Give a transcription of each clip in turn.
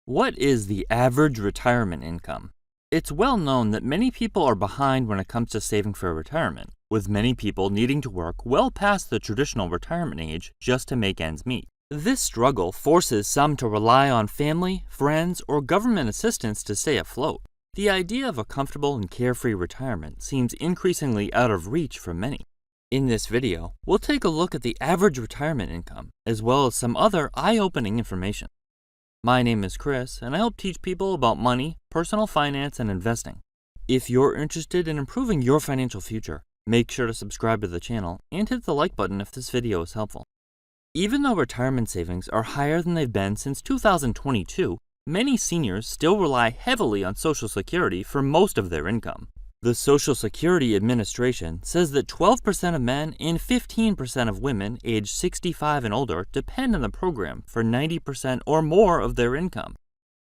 What is the average retirement income? It's well known that many people are behind when it comes to saving for retirement, with many people needing to work well past the traditional retirement age just to make ends meet. This struggle forces some to rely on family, friends, or government assistance to stay afloat. The idea of a comfortable and carefree retirement seems increasingly out of reach for many. In this video, we'll take a look at the average retirement income, as well as some other eye-opening information. My name is Chris, and I help teach people about money, personal finance, and investing. If you're interested in improving your financial future, make sure to subscribe to the channel and hit the like button if this video is helpful. Even though retirement savings are higher than they've been since 2022, many seniors still rely heavily on Social Security for most of their income. The Social Security Administration says that 12% of men and 15% of women aged 65 and older depend on the program for 90% or more of their income.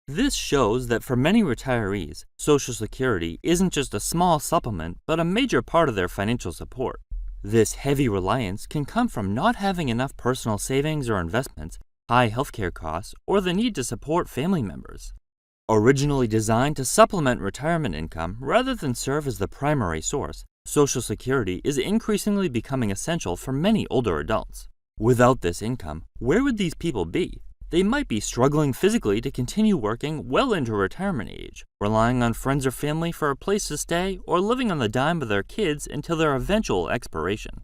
This shows that for many retirees, Social Security isn't just a small supplement, but a major part of their financial support. This heavy reliance can come from not having enough personal savings or investments, high healthcare costs, or the need to support family members. Originally designed to supplement retirement income rather than serve as the primary source, Social Security is increasingly becoming essential for many older adults. Without this income, where would these people be? They might be struggling physically to continue working well into retirement age, relying on friends or family for a place to stay, or living on the dime of their kids until their eventual expiration.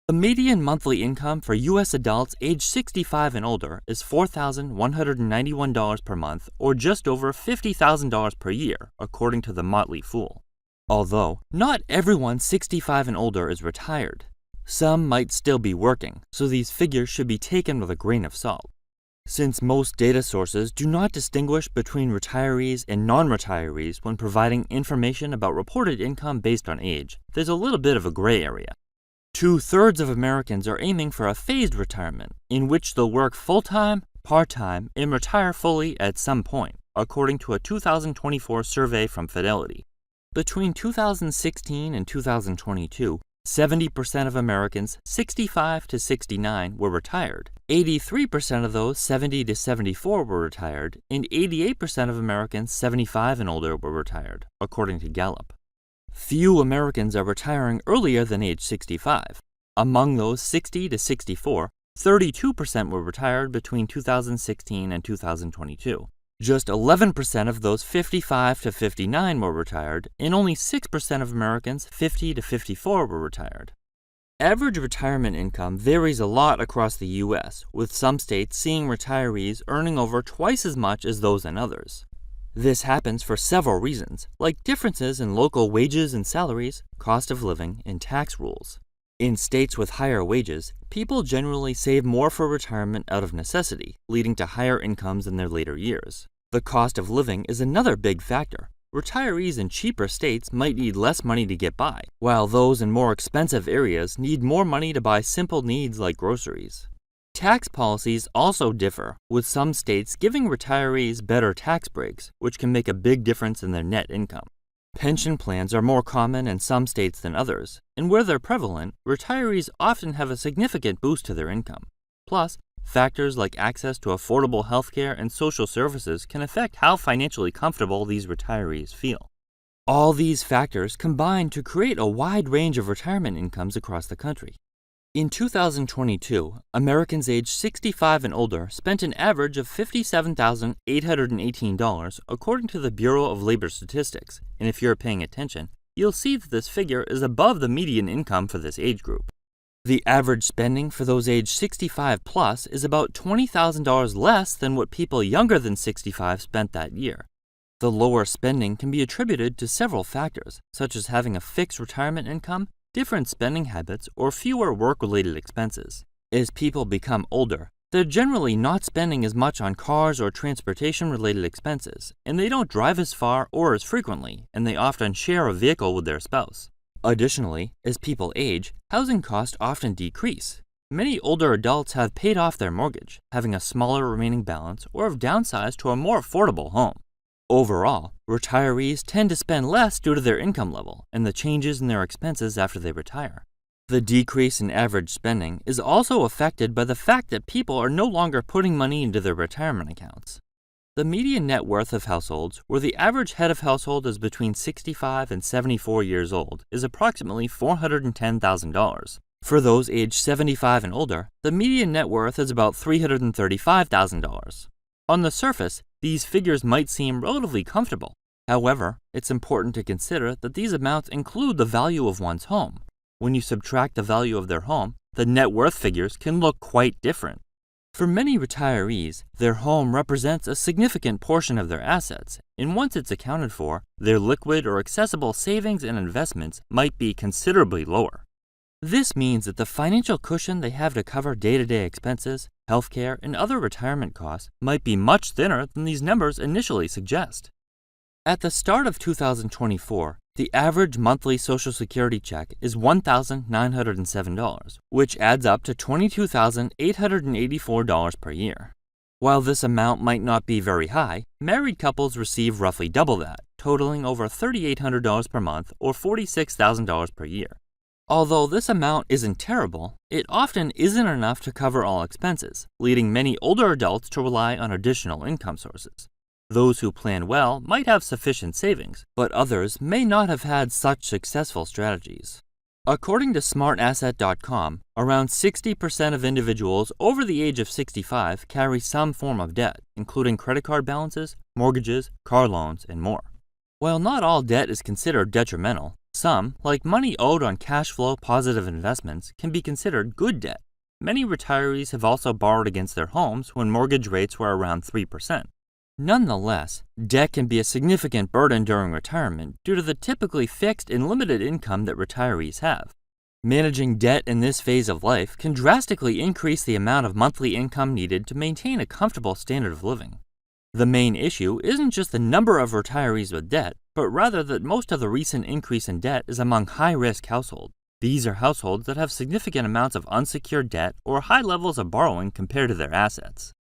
The median monthly income for U.S. adults aged 65 and older is $4,191 per month, or just over $50,000 per year, according to the Motley Fool. Although, not everyone 65 and older is retired. Some might still be working, so these figures should be taken with a grain of salt. Since most data sources do not distinguish between retirees and non-retirees when providing information about reported income based on age, there's a little bit of a gray area. 2/3 of Americans are aiming for a phased retirement, in which they'll work full-time, part-time, and retire fully at some point, according to a 2024 survey from Fidelity. Between 2016 and 2022, 70% of Americans 65 to 69 were retired. 83% of those 70 to 74 were retired, and 88% of Americans 75 and older were retired, according to Gallup. Few Americans are retiring earlier than age 65. Among those 60 to 64, 32% were retired between 2016 and 2022. Just 11% of those 55 to 59 were retired, and only 6% of Americans 50 to 54 were retired. Average retirement income varies a lot across the U.S., with some states seeing retirees earning over twice as much as those in others. This happens for several reasons, like differences in local wages and salaries, cost of living, and tax rules. In states with higher wages, people generally save more for retirement out of necessity, leading to higher incomes in their later years. The cost of living is another big factor. Retirees in cheaper states might need less money to get by, while those in more expensive areas need more money to buy simple needs like groceries. Tax policies also differ, with some states giving retirees better tax breaks, which can make a big difference in their net income. Pension plans are more common in some states than others, and where they're prevalent, retirees often have a significant boost to their income. Plus, factors like access to affordable healthcare and social services can affect how financially comfortable these retirees feel. All these factors combine to create a wide range of retirement incomes across the country. In 2022, Americans aged 65 and older spent an average of $57,818 according to the Bureau of Labor Statistics, and if you're paying attention, you'll see that this figure is above the median income for this age group. The average spending for those aged 65 plus is about $20,000 less than what people younger than 65 spent that year. The lower spending can be attributed to several factors, such as having a fixed retirement income, different spending habits, or fewer work-related expenses. As people become older, they're generally not spending as much on cars or transportation-related expenses, and they don't drive as far or as frequently, and they often share a vehicle with their spouse. Additionally, as people age, housing costs often decrease. Many older adults have paid off their mortgage, having a smaller remaining balance, or have downsized to a more affordable home. Overall, retirees tend to spend less due to their income level and the changes in their expenses after they retire. The decrease in average spending is also affected by the fact that people are no longer putting money into their retirement accounts. The median net worth of households, where the average head of household is between 65 and 74 years old, is approximately $410,000. For those aged 75 and older, the median net worth is about $335,000. On the surface, these figures might seem relatively comfortable. However, it's important to consider that these amounts include the value of one's home. When you subtract the value of their home, the net worth figures can look quite different. For many retirees, their home represents a significant portion of their assets, and once it's accounted for, their liquid or accessible savings and investments might be considerably lower. This means that the financial cushion they have to cover day-to-day expenses, healthcare, and other retirement costs might be much thinner than these numbers initially suggest. At the start of 2024, the average monthly Social Security check is $1,907, which adds up to $22,884 per year. While this amount might not be very high, married couples receive roughly double that, totaling over $3,800 per month or $46,000 per year. Although this amount isn't terrible, it often isn't enough to cover all expenses, leading many older adults to rely on additional income sources. Those who plan well might have sufficient savings, but others may not have had such successful strategies. According to smartasset.com, around 60% of individuals over the age of 65 carry some form of debt, including credit card balances, mortgages, car loans, and more. While not all debt is considered detrimental, some, like money owed on cash flow positive investments, can be considered good debt. Many retirees have also borrowed against their homes when mortgage rates were around 3%. Nonetheless, debt can be a significant burden during retirement due to the typically fixed and limited income that retirees have. Managing debt in this phase of life can drastically increase the amount of monthly income needed to maintain a comfortable standard of living. The main issue isn't just the number of retirees with debt, but rather that most of the recent increase in debt is among high-risk households. These are households that have significant amounts of unsecured debt or high levels of borrowing compared to their assets.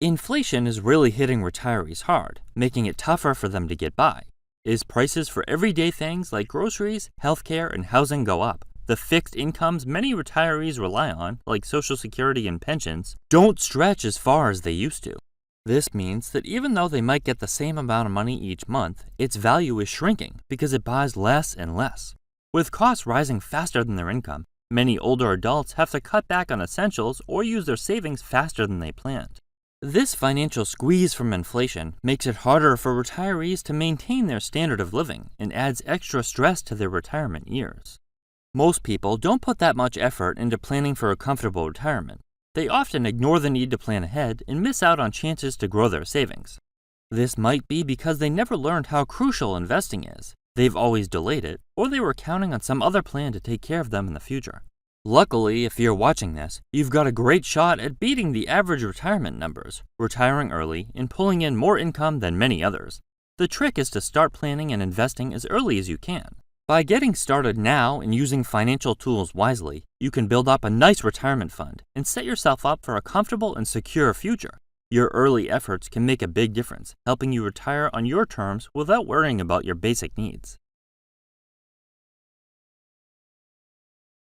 Inflation is really hitting retirees hard, making it tougher for them to get by. As prices for everyday things like groceries, healthcare, and housing go up, the fixed incomes many retirees rely on, like Social Security and pensions, don't stretch as far as they used to. This means that even though they might get the same amount of money each month, its value is shrinking because it buys less and less. With costs rising faster than their income, many older adults have to cut back on essentials or use their savings faster than they planned. This financial squeeze from inflation makes it harder for retirees to maintain their standard of living and adds extra stress to their retirement years. Most people don't put that much effort into planning for a comfortable retirement. They often ignore the need to plan ahead and miss out on chances to grow their savings. This might be because they never learned how crucial investing is. They've always delayed it, or they were counting on some other plan to take care of them in the future. Luckily, if you're watching this, you've got a great shot at beating the average retirement numbers, retiring early, and pulling in more income than many others. The trick is to start planning and investing as early as you can. By getting started now and using financial tools wisely, you can build up a nice retirement fund and set yourself up for a comfortable and secure future. Your early efforts can make a big difference, helping you retire on your terms without worrying about your basic needs.